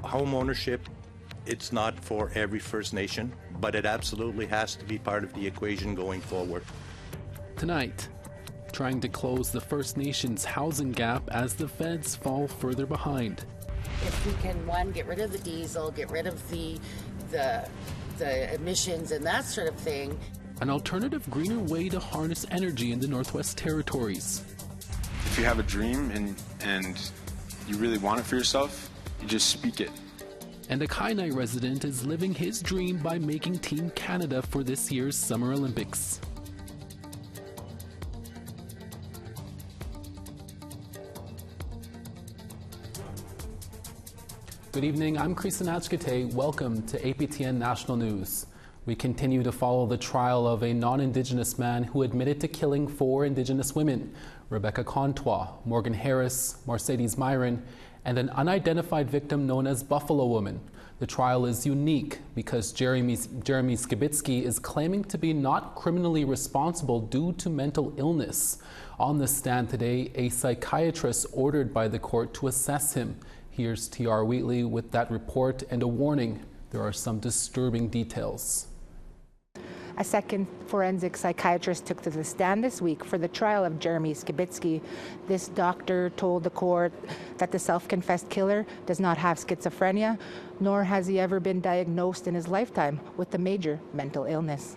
Home ownership, it's not for every First Nation, but it absolutely has to be part of the equation going forward. Tonight, trying to close the First Nations housing gap as the feds fall further behind. If we can, one, get rid of the diesel, get rid of the emissions and that sort of thing. An alternative, greener way to harness energy in the Northwest Territories. If you have a dream and you really want it for yourself, you just speak it. And a Kainai resident is living his dream by making Team Canada for this year's Summer Olympics. Good evening, I'm Krisan Achkate. Welcome to APTN National News. We continue to follow the trial of a non-Indigenous man who admitted to killing 4 Indigenous women, Rebecca Contois, Morgan Harris, Mercedes Myron, and an unidentified victim known as Buffalo Woman. The trial is unique because Jeremy Skibicki is claiming to be not criminally responsible due to mental illness. On the stand today, a psychiatrist ordered by the court to assess him. Here's T.R. Wheatley with that report and a warning. There are some disturbing details. A second forensic psychiatrist took to the stand this week for the trial of Jeremy Skibicki. This doctor told the court that the self-confessed killer does not have schizophrenia, nor has he ever been diagnosed in his lifetime with a major mental illness.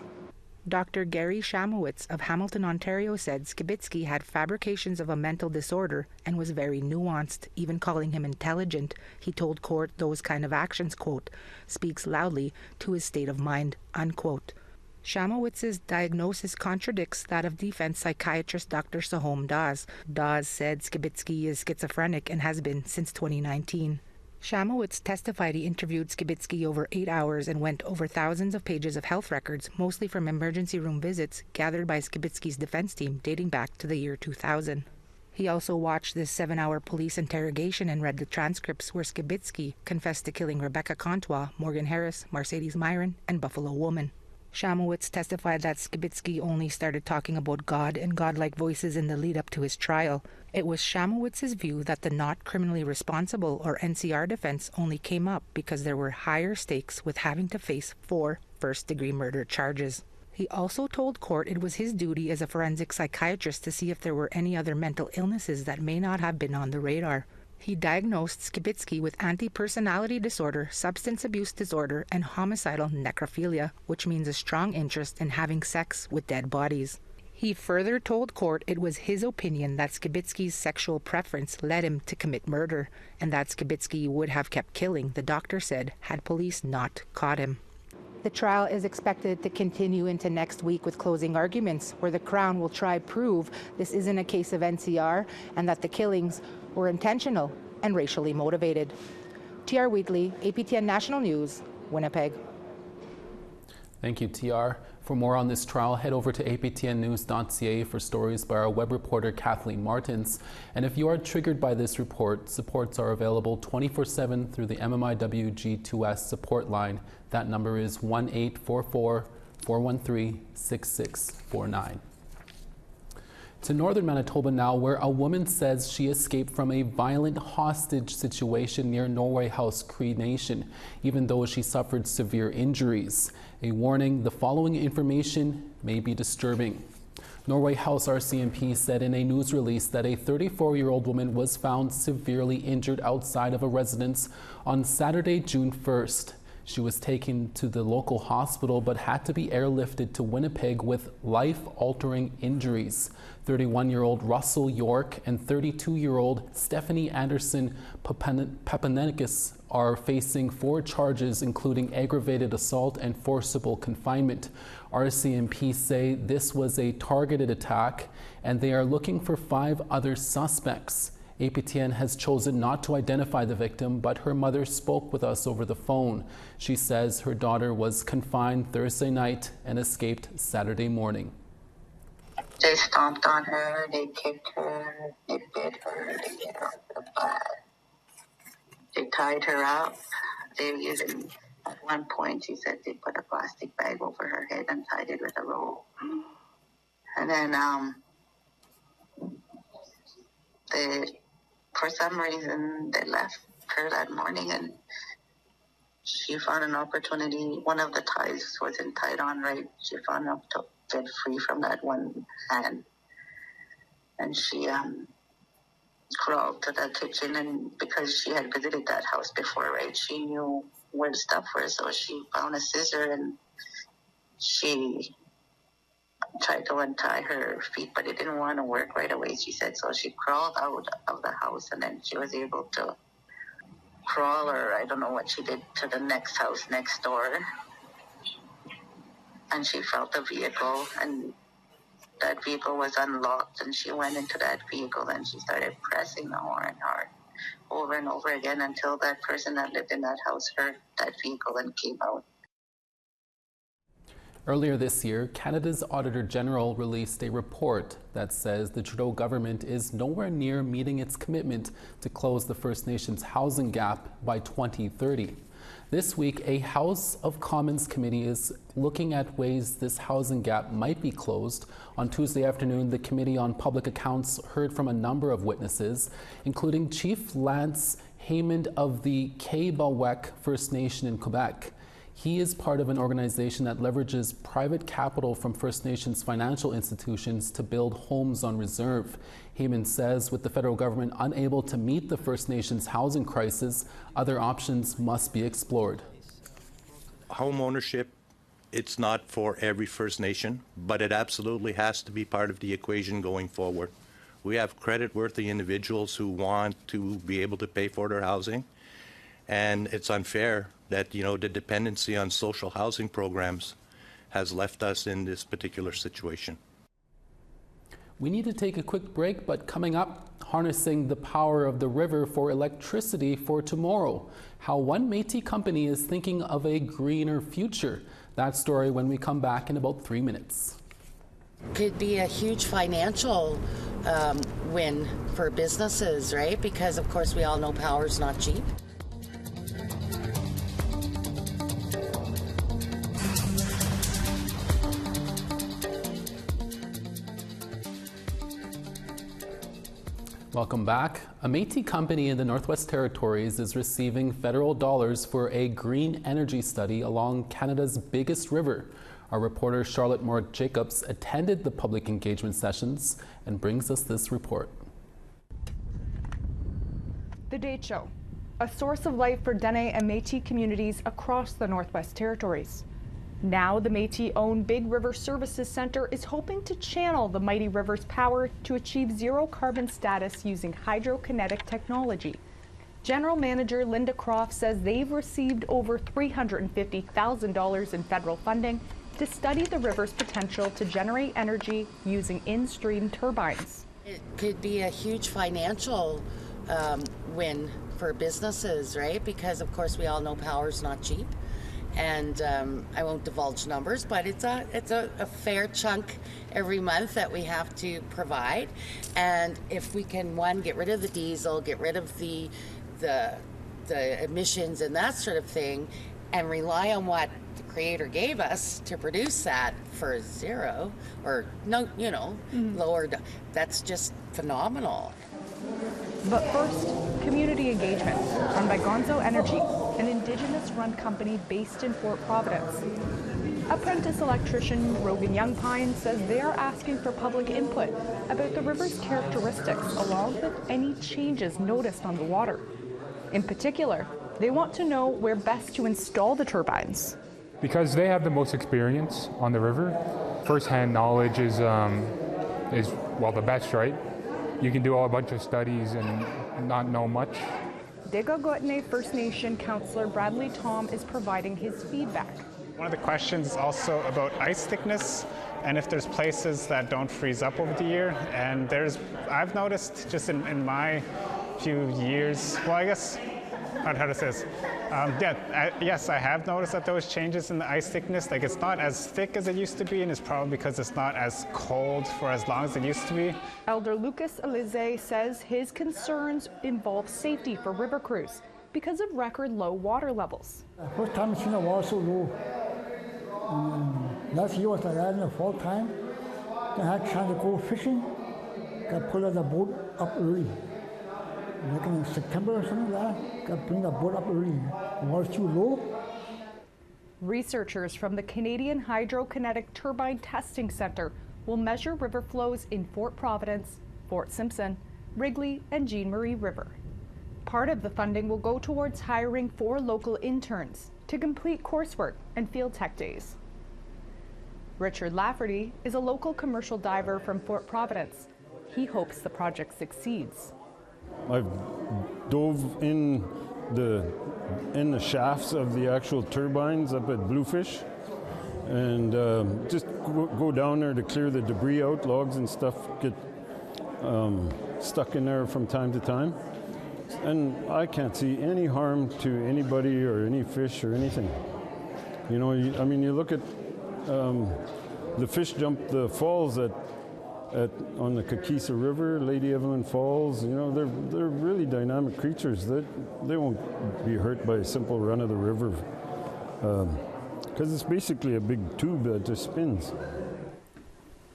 Dr. Gary Shamowitz of Hamilton, Ontario said Skibicki had fabrications of a mental disorder and was very nuanced, even calling him intelligent. He told court those kind of actions, quote, speaks loudly to his state of mind, unquote. Shamowitz's diagnosis contradicts that of defense psychiatrist Dr. Sahom Dawes. Dawes said Skibicki is schizophrenic and has been since 2019. Shamowitz testified he interviewed Skibicki over 8 hours and went over thousands of pages of health records, mostly from emergency room visits gathered by Skibicki's defense team dating back to the year 2000. He also watched this 7-hour police interrogation and read the transcripts where Skibicki confessed to killing Rebecca Contois, Morgan Harris, Mercedes Myron, and Buffalo Woman. Shamowitz testified that Skibicki only started talking about God and godlike voices in the lead-up to his trial. It was Shamowitz's view that the not criminally responsible, or NCR defense, only came up because there were higher stakes with having to face 4 first-degree murder charges. He also told court it was his duty as a forensic psychiatrist to see if there were any other mental illnesses that may not have been on the radar. He diagnosed Skibicki with anti-personality disorder, substance abuse disorder, and homicidal necrophilia, which means a strong interest in having sex with dead bodies. He further told court it was his opinion that Skibicki's sexual preference led him to commit murder, and that Skibicki would have kept killing, the doctor said, had police not caught him. The trial is expected to continue into next week with closing arguments, where the Crown will try prove this isn't a case of NCR and that the killings were intentional and racially motivated. T.R. Wheatley, APTN National News, Winnipeg. Thank you, TR. For more on this trial, head over to aptnnews.ca for stories by our web reporter Kathleen Martins. And if you are triggered by this report, supports are available 24/7 through the MMIW G2S support line. That number is 1-844-413-6649. To northern Manitoba now, where a woman says she escaped from a violent hostage situation near Norway House Cree Nation, even though she suffered severe injuries. A warning, the following information may be disturbing. Norway House RCMP said in a news release that a 34-year-old woman was found severely injured outside of a residence on Saturday, June 1st. She was taken to the local hospital but had to be airlifted to Winnipeg with life-altering injuries. 31-year-old Russell York and 32-year-old Stephanie Anderson Papanenikis are facing 4 charges, including aggravated assault and forcible confinement. RCMP say this was a targeted attack and they are looking for 5 other suspects. APTN has chosen not to identify the victim, but her mother spoke with us over the phone. She says her daughter was confined Thursday night and escaped Saturday morning. They stomped on her, they kicked her, they bit her, they hit her with a bat. They tied her up. They even, at one point, she said they put a plastic bag over her head and tied it with a rope. And then for some reason, they left her that morning and she found an opportunity. One of the ties wasn't tied on right. She found enough to get free from that one hand. And she crawled to the kitchen, and because she had visited that house before, right, she knew where the stuff was. So she found a scissor and she tried to untie her feet, but it didn't want to work right away, she said. So she crawled out of the house, and then she was able to crawl, or I don't know what she did, to the next house next door. And she felt the vehicle, and that vehicle was unlocked, and she went into that vehicle and she started pressing the horn hard over and over again until that person that lived in that house heard that vehicle and came out. Earlier this year, Canada's Auditor General released a report that says the Trudeau government is nowhere near meeting its commitment to close the First Nations housing gap by 2030. This week, a House of Commons committee is looking at ways this housing gap might be closed. On Tuesday afternoon, the Committee on Public Accounts heard from a number of witnesses, including Chief Lance Haymond of the Kayabawek First Nation in Quebec. He is part of an organization that leverages private capital from First Nations financial institutions to build homes on reserve. Haymond says with the federal government unable to meet the First Nations housing crisis, other options must be explored. Home ownership, it's not for every First Nation, but it absolutely has to be part of the equation going forward. We have credit-worthy individuals who want to be able to pay for their housing, and it's unfair that, the dependency on social housing programs has left us in this particular situation. We need to take a quick break, but coming up, harnessing the power of the river for electricity for tomorrow. How one Métis company is thinking of a greener future. That story when we come back in about 3 minutes. Could be a huge financial win for businesses, right? Because of course we all know power's not cheap. Welcome back. A Métis company in the Northwest Territories is receiving federal dollars for a green energy study along Canada's biggest river. Our reporter Charlotte Moore-Jacobs attended the public engagement sessions and brings us this report. The Date Show, a source of life for Dene and Métis communities across the Northwest Territories. Now the Métis-owned Big River Services Centre is hoping to channel the mighty river's power to achieve zero carbon status using hydrokinetic technology. General Manager Linda Croft says they've received over $350,000 in federal funding to study the river's potential to generate energy using in-stream turbines. It could be a huge financial win for businesses, right? Because of course we all know power's not cheap. And I won't divulge numbers, but it's a fair chunk every month that we have to provide. And if we can, one, get rid of the diesel, get rid of the emissions and that sort of thing, and rely on what the Creator gave us to produce that for zero or no, lowered, that's just phenomenal. But first, community engagement, run by Gonzo Energy, an Indigenous-run company based in Fort Providence. Apprentice electrician Rogan Youngpine says they are asking for public input about the river's characteristics along with any changes noticed on the water. In particular, they want to know where best to install the turbines. Because they have the most experience on the river, first-hand knowledge is the best, right? You can do a bunch of studies and not know much. Degagotne First Nation Councillor Bradley Tom is providing his feedback. One of the questions is also about ice thickness and if there's places that don't freeze up over the year. And I've noticed just in my few years, well, I guess, how to say this? Yes, I have noticed that those changes in the ice thickness, like it's not as thick as it used to be, and it's probably because it's not as cold for as long as it used to be. Elder Lucas Elize says his concerns involve safety for river crews because of record low water levels. First time I've seen the water so low. Last year was in the fall time. I had a chance to go fishing. Got pulled the boat up early. Like in September or something like that, got bring the boat up early. The water's too low, Researchers from the Canadian Hydrokinetic Turbine Testing Center will measure river flows in Fort Providence, Fort Simpson, Wrigley, and Jean Marie River. Part of the funding will go towards hiring 4 local interns to complete coursework and field tech days. Richard Lafferty is a local commercial diver from Fort Providence. He hopes the project succeeds. I've dove in the shafts of the actual turbines up at Bluefish, and just go down there to clear the debris out. Logs and stuff get stuck in there from time to time, and I can't see any harm to anybody or any fish or anything. You know, I mean, you look at the fish jump the falls on the Kakisa River, Lady Evelyn Falls. You know, they're really dynamic creatures. They won't be hurt by a simple run of the river, because it's basically a big tube that just spins.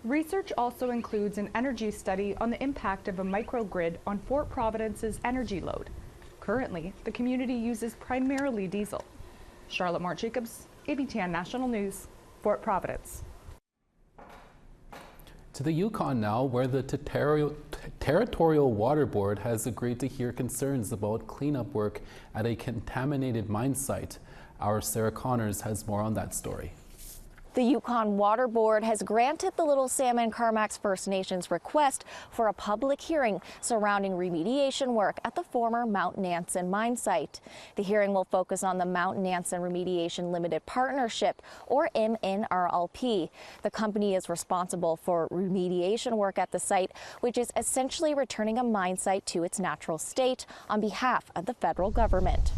Research also includes an energy study on the impact of a microgrid on Fort Providence's energy load. Currently, the community uses primarily diesel. Charlotte Mort-Jacobs, APTN National News, Fort Providence. To the Yukon now, where the Territorial Water Board has agreed to hear concerns about cleanup work at a contaminated mine site. Our Sarah Connors has more on that story. The Yukon Water Board has granted the Little Salmon Carmacks First Nations request for a public hearing surrounding remediation work at the former Mount Nansen mine site. The hearing will focus on the Mount Nansen Remediation Limited Partnership, or MNRLP. The company is responsible for remediation work at the site, which is essentially returning a mine site to its natural state on behalf of the federal government.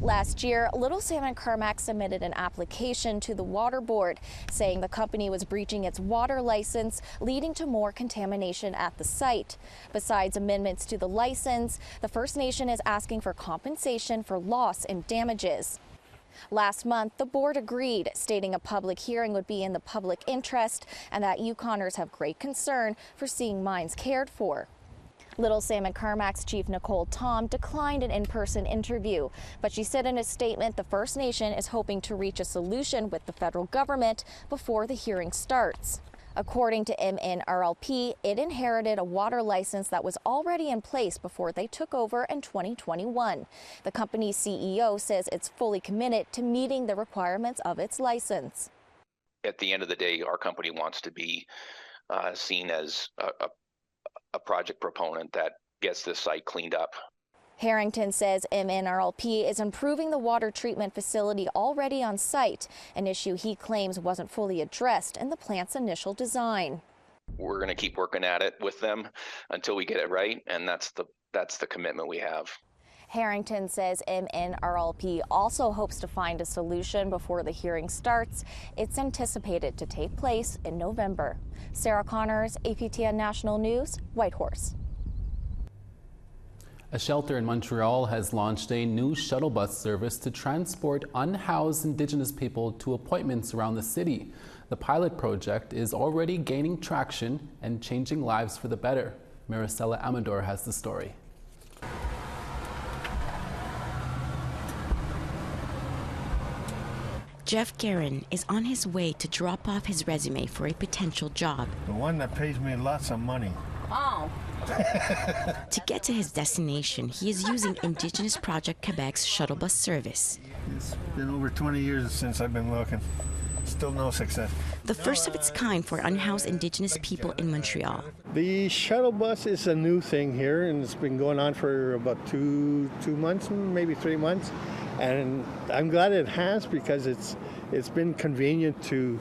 Last year, Little Salmon Carmack submitted an application to the Water Board, saying the company was breaching its water license, leading to more contamination at the site. Besides amendments to the license, the First Nation is asking for compensation for loss and damages. Last month, the board agreed, stating a public hearing would be in the public interest and that Yukoners have great concern for seeing mines cared for. Little Salmon Carmack's chief Nicole Tom declined an in-person interview, but she said in a statement the First Nation is hoping to reach a solution with the federal government before the hearing starts. According to MNRLP, it inherited a water license that was already in place before they took over in 2021. The company's CEO says it's fully committed to meeting the requirements of its license. At the end of the day, our company wants to be seen as a project proponent that gets this site cleaned up. Harrington says MNRLP is improving the water treatment facility already on site, an issue he claims wasn't fully addressed in the plant's initial design. We're going to keep working at it with them until we get it right, and that's the commitment we have. Harrington says MNRLP also hopes to find a solution before the hearing starts. It's anticipated to take place in November. Sarah Connors, APTN National News, Whitehorse. A shelter in Montreal has launched a new shuttle bus service to transport unhoused Indigenous people to appointments around the city. The pilot project is already gaining traction and changing lives for the better. Maricela Amador has the story. Jeff Guerin is on his way to drop off his resume for a potential job. The one that pays me lots of money. Oh. To get to his destination, he is using Indigenous Project Quebec's shuttle bus service. It's been over 20 years since I've been looking. Still no success. The first of its kind for unhoused Indigenous people in Montreal. The shuttle bus is a new thing here, and it's been going on for about two months, maybe 3 months. And I'm glad it has, because it's been convenient to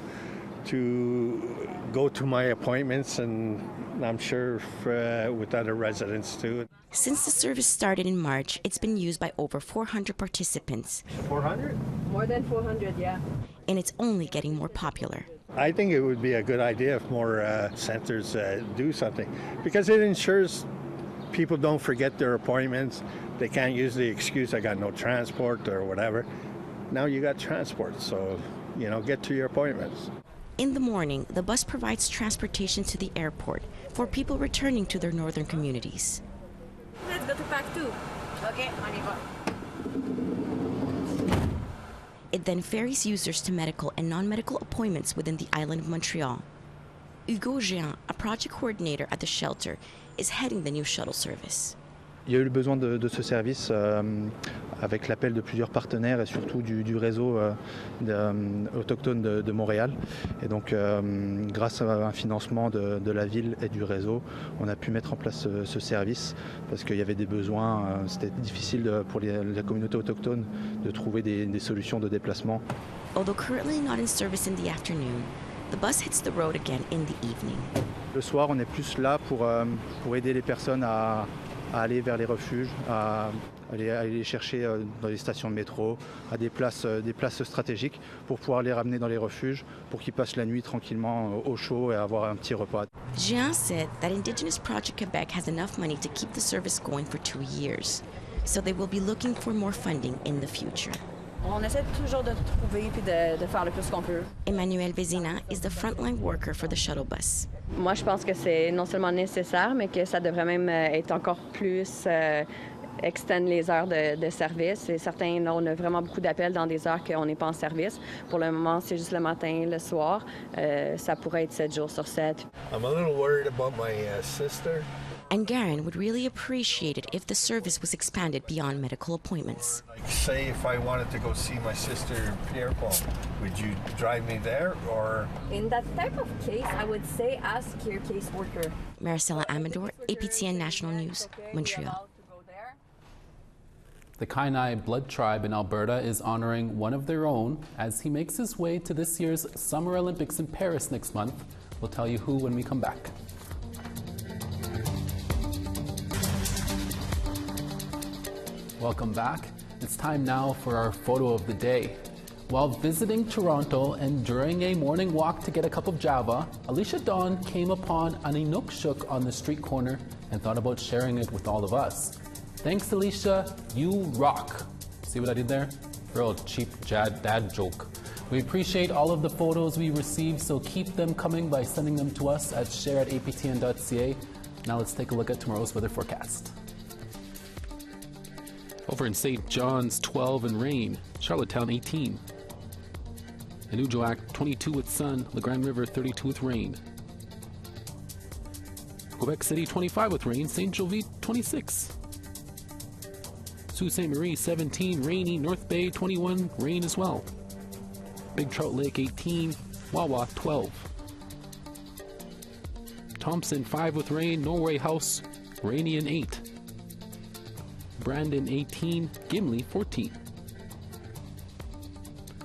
go to my appointments, and I'm sure with other residents too. Since the service started in March, it's been used by over 400 participants. 400? More than 400, yeah. And it's only getting more popular. I think it would be a good idea if more centers do something, because it ensures people don't forget their appointments. They can't use the excuse, I got no transport or whatever. Now you got transport, so, get to your appointments. In the morning, the bus provides transportation to the airport for people returning to their northern communities. Let's go to Pack 2. Okay, on y va. It then ferries users to medical and non-medical appointments within the island of Montreal. Hugo Géant, a project coordinator at the shelter, is heading the new shuttle service. Il y a eu le besoin de ce service avec l'appel de plusieurs partenaires et surtout du réseau autochtone de Montréal. Et donc, grâce à un financement de la ville et du réseau, on a pu mettre en place ce service parce qu'il y avait des besoins. C'était difficile pour la communauté autochtone de trouver des solutions de déplacement. Although currently not in service in the afternoon, the bus hits the road again in the evening. Le soir, on est plus là pour aider les personnes à aller vers les refuges, à aller les chercher dans les stations de métro, à des places stratégiques pour pouvoir les ramener dans les refuges pour qu'ils passent la nuit tranquillement au chaud et avoir un petit repas. Géant said that Indigenous Project Quebec has enough money to keep the service going for 2 years, so they will be looking for more funding in the future. On essaie toujours de trouver puis de faire le plus qu'on peut. Emmanuel Vézina is the frontline worker for the shuttle bus. Moi, je pense que c'est non seulement nécessaire, mais que ça devrait même être encore plus extendre les heures de service. Et certains, on a vraiment beaucoup d'appels dans des heures qu'on n'est pas en service. Pour le moment, c'est juste le matin, le soir. Ça pourrait être 7 jours sur 7. I'm a little worried about my sister. And Garen would really appreciate it if the service was expanded beyond medical appointments. Like, say if I wanted to go see my sister Pierre-Paul, would you drive me there or? In that type of case, I would say ask your caseworker. Maricela Amador, APTN National News, Montreal. The Kainai Blood Tribe in Alberta is honoring one of their own as he makes his way to this year's Summer Olympics in Paris next month. We'll tell you who when we come back. Welcome back. It's time now for our photo of the day. While visiting Toronto and during a morning walk to get a cup of Java, Alicia Dawn came upon an Inukshuk on the street corner and thought about sharing it with all of us. Thanks, Alicia. You rock. See what I did there? Real cheap dad joke. We appreciate all of the photos we received, so keep them coming by sending them to us at share@aptn.ca. Now let's take a look at tomorrow's weather forecast. Over in St. John's, 12 and rain. Charlottetown, 18. Anujoac, 22 with sun. La Grande River, 32 with rain. Quebec City, 25 with rain. St. Jovite, 26. Sault Ste. Marie, 17, rainy. North Bay, 21, rain as well. Big Trout Lake, 18. Wawa, 12. Thompson, 5 with rain. Norway House, rainy and 8. Brandon, 18. Gimli, 14.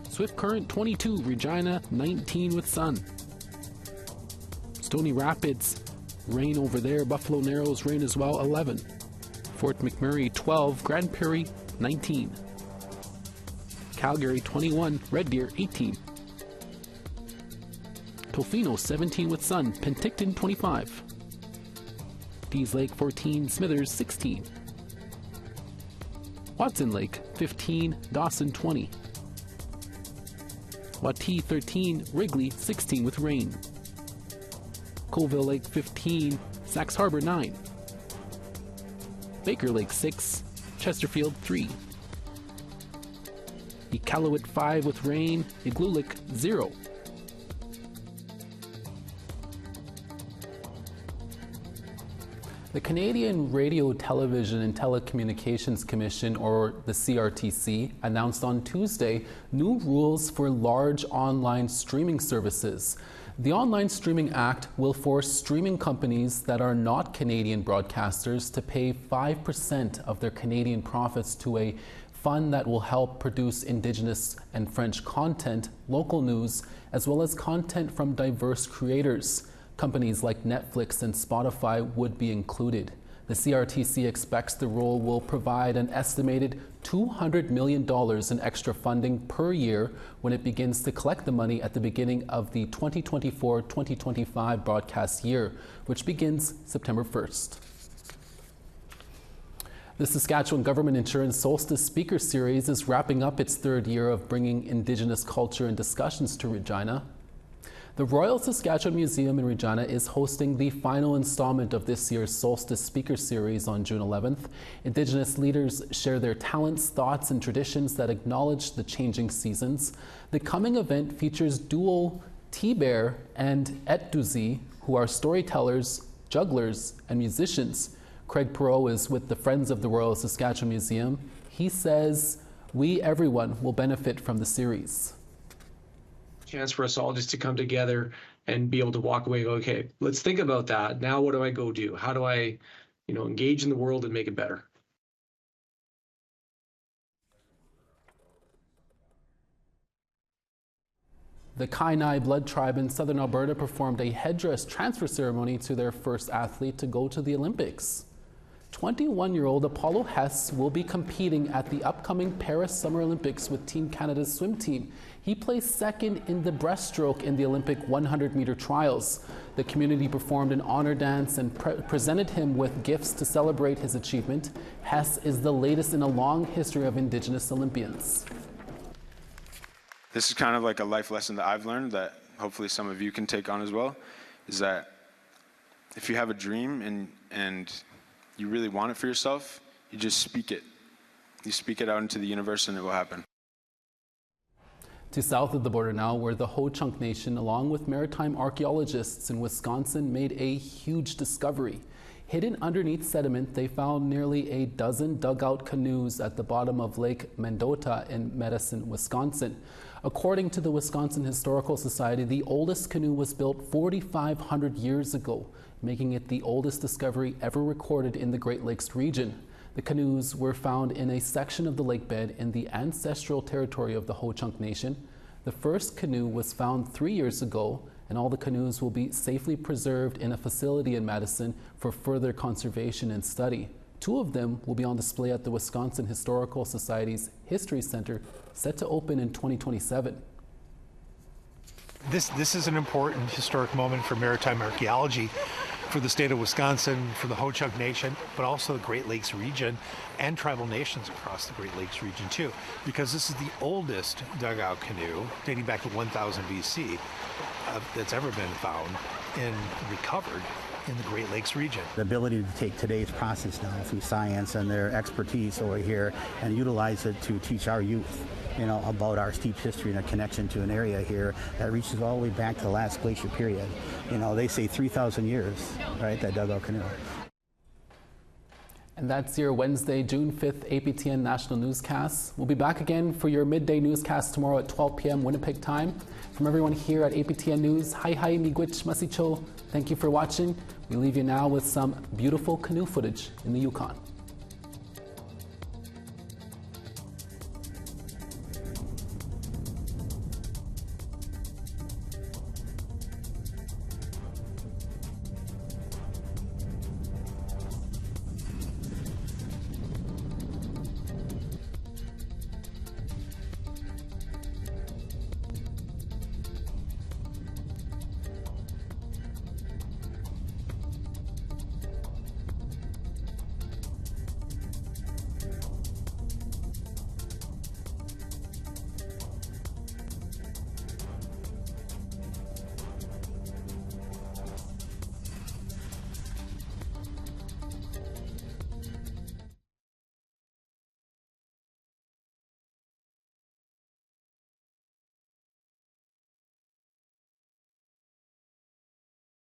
Swift Current, 22. Regina, 19 with sun. Stony Rapids, rain over there. Buffalo Narrows, rain as well, 11. Fort McMurray, 12. Grand Prairie, 19. Calgary, 21. Red Deer, 18. Tofino, 17 with sun. Penticton, 25. Dees Lake, 14. Smithers, 16. Watson Lake, 15. Dawson, 20. Watee, 13. Wrigley, 16 with rain. Colville Lake, 15. Sax Harbor, 9. Baker Lake, 6. Chesterfield, 3. Iqaluit, 5 with rain. Igloolik, 0. The Canadian Radio, Television and Telecommunications Commission, or the CRTC, announced on Tuesday new rules for large online streaming services. The Online Streaming Act will force streaming companies that are not Canadian broadcasters to pay 5% of their Canadian profits to a fund that will help produce Indigenous and French content, local news, as well as content from diverse creators. Companies like Netflix and Spotify would be included. The CRTC expects the rule will provide an estimated $200 million in extra funding per year when it begins to collect the money at the beginning of the 2024-2025 broadcast year, which begins September 1st. The Saskatchewan Government Insurance Solstice Speaker Series is wrapping up its third year of bringing Indigenous culture and discussions to Regina. The Royal Saskatchewan Museum in Regina is hosting the final installment of this year's Solstice Speaker Series on June 11th. Indigenous leaders share their talents, thoughts, and traditions that acknowledge the changing seasons. The coming event features duo T-Bear and Etduzi, who are storytellers, jugglers, and musicians. Craig Perot is with the Friends of the Royal Saskatchewan Museum. He says, everyone will benefit from the series. Chance for us all just to come together and be able to walk away and go, okay, let's think about that. Now what do I go do? How do I, engage in the world and make it better? The Kainai Blood Tribe in southern Alberta performed a headdress transfer ceremony to their first athlete to go to the Olympics. 21-year-old Apollo Hess will be competing at the upcoming Paris Summer Olympics with Team Canada's swim team. He placed second in the breaststroke in the Olympic 100-meter trials. The community performed an honor dance and presented him with gifts to celebrate his achievement. Hess is the latest in a long history of Indigenous Olympians. This is kind of like a life lesson that I've learned that hopefully some of you can take on as well, is that if you have a dream and you really want it for yourself, you just speak it. You speak it out into the universe and it will happen. To south of the border now, where the Ho-Chunk Nation, along with maritime archaeologists in Wisconsin, made a huge discovery. Hidden underneath sediment, they found nearly a dozen dugout canoes at the bottom of Lake Mendota in Medicine, Wisconsin. According to the Wisconsin Historical Society, the oldest canoe was built 4,500 years ago, making it the oldest discovery ever recorded in the Great Lakes region. The canoes were found in a section of the lake bed in the ancestral territory of the Ho-Chunk Nation. The first canoe was found 3 years ago, and all the canoes will be safely preserved in a facility in Madison for further conservation and study. 2 of them will be on display at the Wisconsin Historical Society's History Center, set to open in 2027. This is an important historic moment for maritime archaeology, for the state of Wisconsin, for the Ho-Chunk Nation, but also the Great Lakes region and tribal nations across the Great Lakes region too, because this is the oldest dugout canoe dating back to 1000 BC that's ever been found and recovered in the Great Lakes region. The ability to take today's process now through science and their expertise over here and utilize it to teach our youth, about our steep history and a connection to an area here that reaches all the way back to the last glacier period. They say 3,000 years, right, that dugout canoe. And that's your Wednesday, June 5th APTN National Newscast. We'll be back again for your midday newscast tomorrow at 12 p.m. Winnipeg time. From everyone here at APTN News, hi miigwech masicho. Thank you for watching. We leave you now with some beautiful canoe footage in the Yukon.